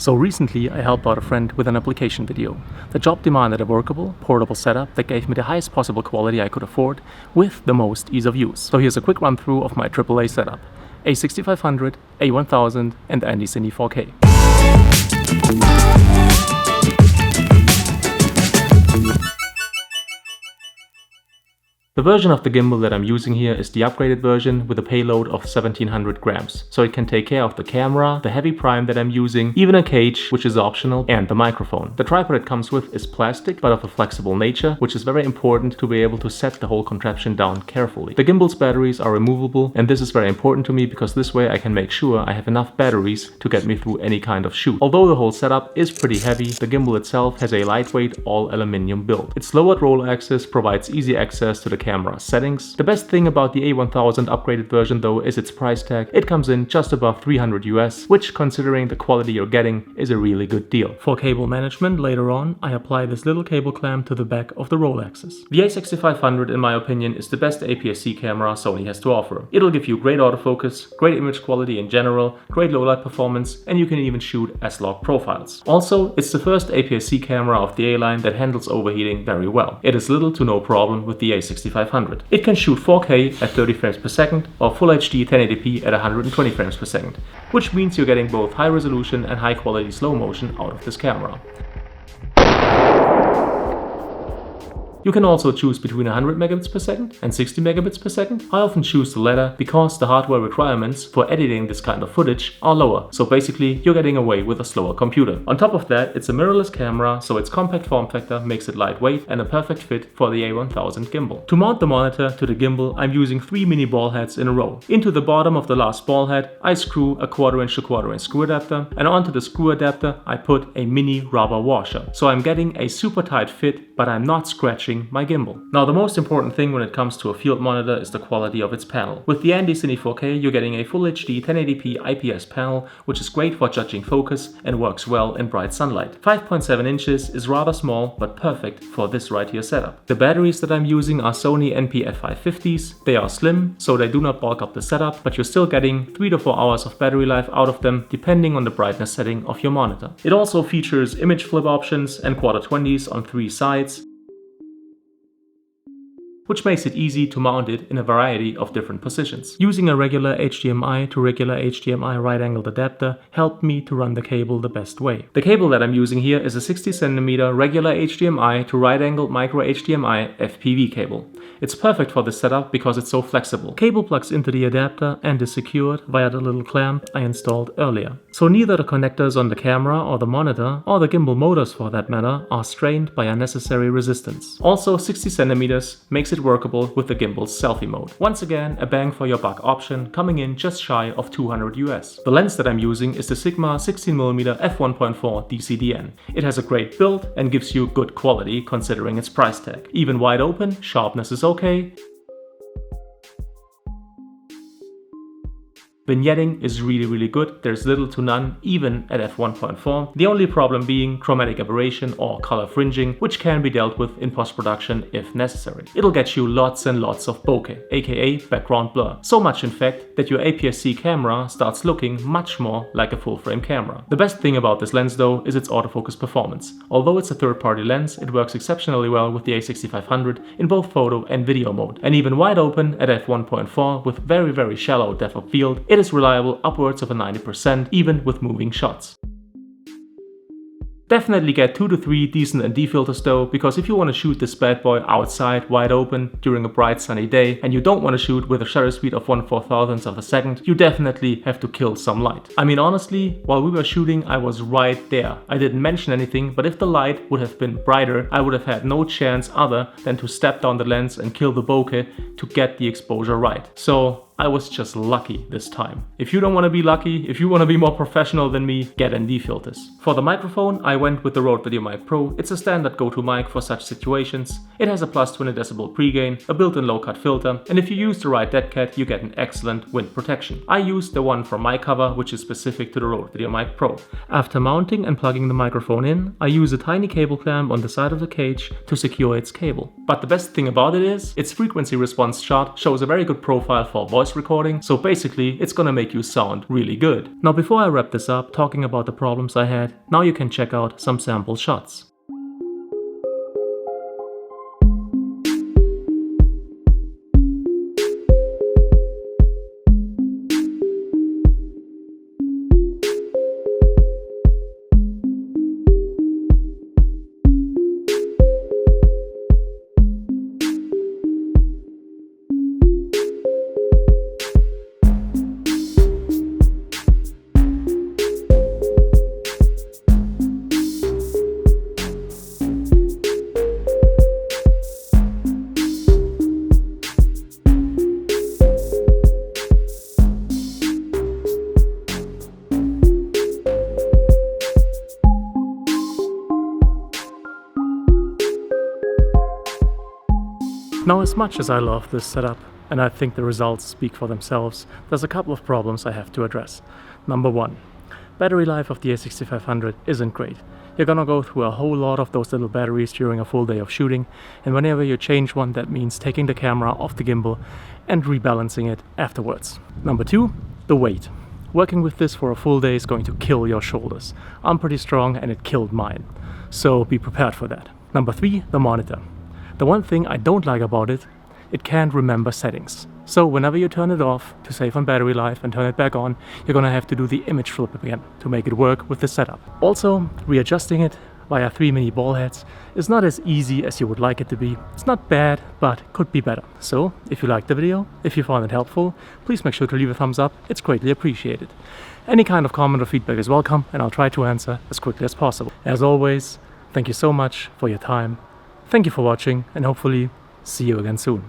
So recently I helped out a friend with an application video. The job demanded a workable, portable setup that gave me the highest possible quality I could afford with the most ease of use. So here's a quick run through of my AAA setup. A6500, A1000 and Andycine 4K. The version of the gimbal that I'm using here is the upgraded version with a payload of 1700 grams, so it can take care of the camera, the heavy prime that I'm using, even a cage, which is optional, and the microphone. The tripod it comes with is plastic, but of a flexible nature, which is very important to be able to set the whole contraption down carefully. The gimbal's batteries are removable, and this is very important to me because this way I can make sure I have enough batteries to get me through any kind of shoot. Although the whole setup is pretty heavy, the gimbal itself has a lightweight all-aluminum build. Its lowered roll axis provides easy access to the camera settings. The best thing about the A1000 upgraded version though is its price tag. It comes in just above 300 US, which considering the quality you're getting is a really good deal. For cable management later on, I apply this little cable clamp to the back of the roll axis. The A6500 in my opinion is the best APS-C camera Sony has to offer. It'll give you great autofocus, great image quality in general, great low light performance, and you can even shoot S-Log profiles. Also, it's the first APS-C camera of the A-line that handles overheating very well. It is little to no problem with the A6500. It can shoot 4K at 30 frames per second or Full HD 1080p at 120 frames per second, which means you're getting both high resolution and high quality slow motion out of this camera. You can also choose between 100 megabits per second and 60 megabits per second. I often choose the latter because the hardware requirements for editing this kind of footage are lower, so basically you're getting away with a slower computer. On top of that, it's a mirrorless camera, so its compact form factor makes it lightweight and a perfect fit for the A1000 gimbal. To mount the monitor to the gimbal, I'm using 3 mini ball heads in a row. Into the bottom of the last ball head, I screw a 1/4 inch to 1/4 inch screw adapter, and onto the screw adapter I put a mini rubber washer. So I'm getting a super tight fit, but I'm not scratching my gimbal. Now the most important thing when it comes to a field monitor is the quality of its panel. With the Andycine 4K you're getting a Full HD 1080p IPS panel, which is great for judging focus and works well in bright sunlight. 5.7 inches is rather small but perfect for this right here setup. The batteries that I'm using are Sony NP-F550s. They are slim, so they do not bulk up the setup, but you're still getting 3 to 4 hours of battery life out of them depending on the brightness setting of your monitor. It also features image flip options and 1/4-20s on 3 sides, which makes it easy to mount it in a variety of different positions. Using a regular HDMI to regular HDMI right-angled adapter helped me to run the cable the best way. The cable that I'm using here is a 60 cm regular HDMI to right-angled micro HDMI FPV cable. It's perfect for this setup because it's so flexible. Cable plugs into the adapter and is secured via the little clamp I installed earlier. So neither the connectors on the camera or the monitor, or the gimbal motors for that matter, are strained by unnecessary resistance. Also 60 cm makes it workable with the gimbal's selfie mode. Once again, a bang for your buck option, coming in just shy of 200 US. The lens that I'm using is the Sigma 16mm f1.4 DCDN. It has a great build and gives you good quality considering its price tag. Even wide open, sharpness is okay. Vignetting is really good, there's little to none even at f1.4, the only problem being chromatic aberration or color fringing, which can be dealt with in post-production if necessary. It'll get you lots and lots of bokeh, aka background blur. So much in fact that your APS-C camera starts looking much more like a full-frame camera. The best thing about this lens though is its autofocus performance. Although it's a third-party lens, it works exceptionally well with the A6500 in both photo and video mode. And even wide open at f1.4 with very shallow depth of field, it is reliable upwards of a 90% even with moving shots. Definitely get 2 to 3 decent ND filters though, because if you want to shoot this bad boy outside wide open during a bright sunny day and you don't want to shoot with a shutter speed of 1/4000th of a second, you definitely have to kill some light. I mean honestly, while we were shooting I was right there. I didn't mention anything, but if the light would have been brighter I would have had no chance other than to step down the lens and kill the bokeh to get the exposure right. So I was just lucky this time. If you don't want to be lucky, if you want to be more professional than me, get ND filters. For the microphone, I went with the Rode Videomic Pro. It's a standard go-to mic for such situations. It has a +20 decibel pregain, a built-in low-cut filter, and if you use the right dead cat, you get an excellent wind protection. I used the one from my cover, which is specific to the Rode Videomic Pro. After mounting and plugging the microphone in, I use a tiny cable clamp on the side of the cage to secure its cable. But the best thing about it is, its frequency response chart shows a very good profile for voice voice recording, so basically it's gonna make you sound really good. Now before I wrap this up talking about the problems I had, now you can check out some sample shots. Now, as much as I love this setup, and I think the results speak for themselves, there's a couple of problems I have to address. Number one, battery life of the A6500 isn't great. You're gonna go through a whole lot of those little batteries during a full day of shooting, and whenever you change one, that means taking the camera off the gimbal and rebalancing it afterwards. Number two, the weight. Working with this for a full day is going to kill your shoulders. I'm pretty strong and it killed mine, so be prepared for that. Number three, the monitor. The one thing I don't like about it, it can't remember settings. So whenever you turn it off to save on battery life and turn it back on, you're gonna have to do the image flip again to make it work with the setup. Also, readjusting it via 3 mini ball heads is not as easy as you would like it to be. It's not bad, but could be better. So if you liked the video, if you found it helpful, please make sure to leave a thumbs up. It's greatly appreciated. Any kind of comment or feedback is welcome, and I'll try to answer as quickly as possible. As always, thank you so much for your time. Thank you for watching, and hopefully see you again soon.